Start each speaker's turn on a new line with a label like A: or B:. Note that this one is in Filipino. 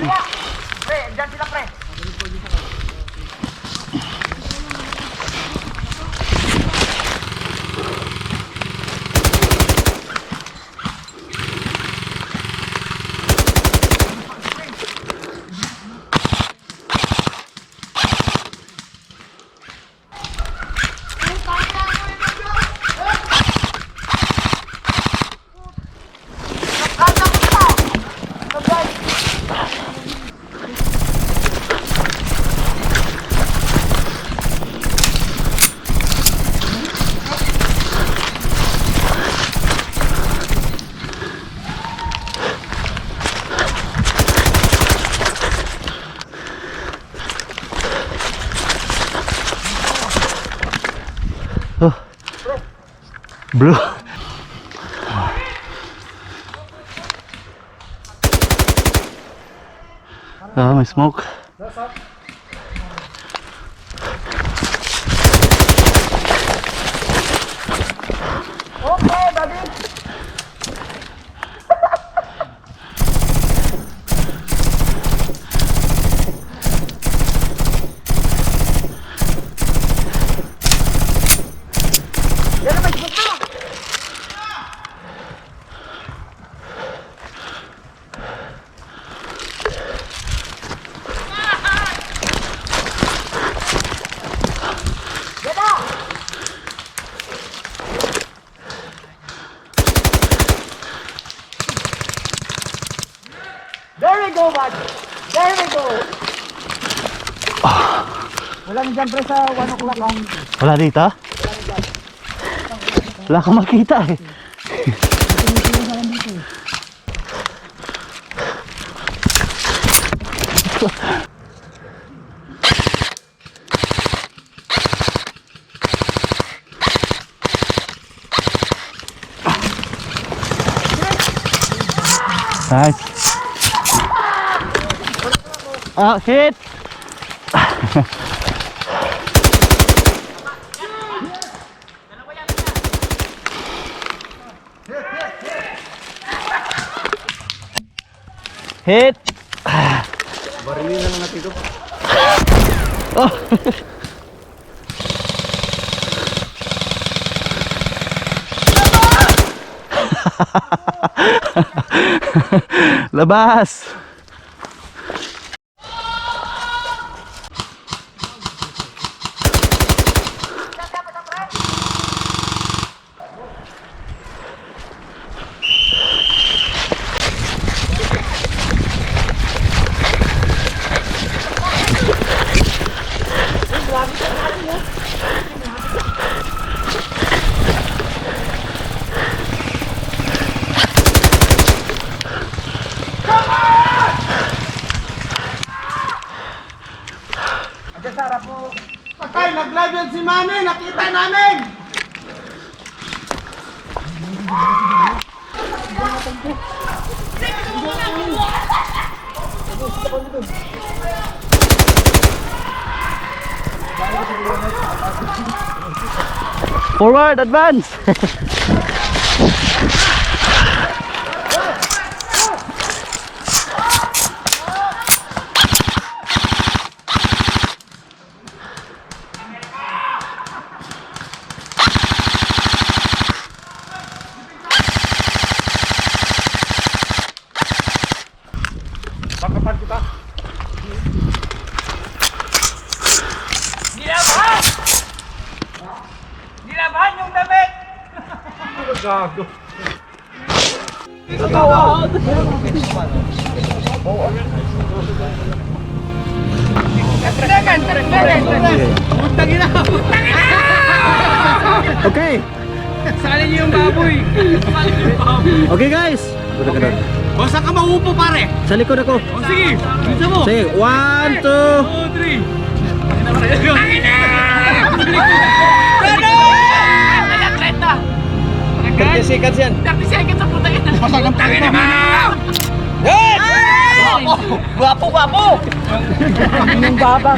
A: Pre, dyan sila pre.
B: Blue. May smoke.
A: Okay, buddy. Yan naman, smoke na. There we go, bud. There we go. Walang dyan pre sa 1 o'clock lang.
B: Wala dito? Wala kang makita eh. Nice. Hit. Hit.
A: Barilin na lang natin ito.
B: Oh. Labas.
A: Patay, nag-live yan si Manny, nakita namin!
B: Forward, advance.
A: Pagkapan kita. Nilabahan! Nilabahan yung damit! Gago. Ito tawa.
B: Okay.
A: Sali niyo yung baboy. Sali niyo yung baboy.
B: Okay guys.
A: Okay. O, saan ka mauupo pare?
B: Sa likod ako.
A: O, sige. Bisa mo.
B: Sige, 1, 2.
A: 2, 3. Tangin na! Ano? Kaya 30.
B: 30 seconds yan.
A: 30 seconds sa puta yan. Masagang tangin na ba? Yan! Guwapo, guwapo! Yung baba.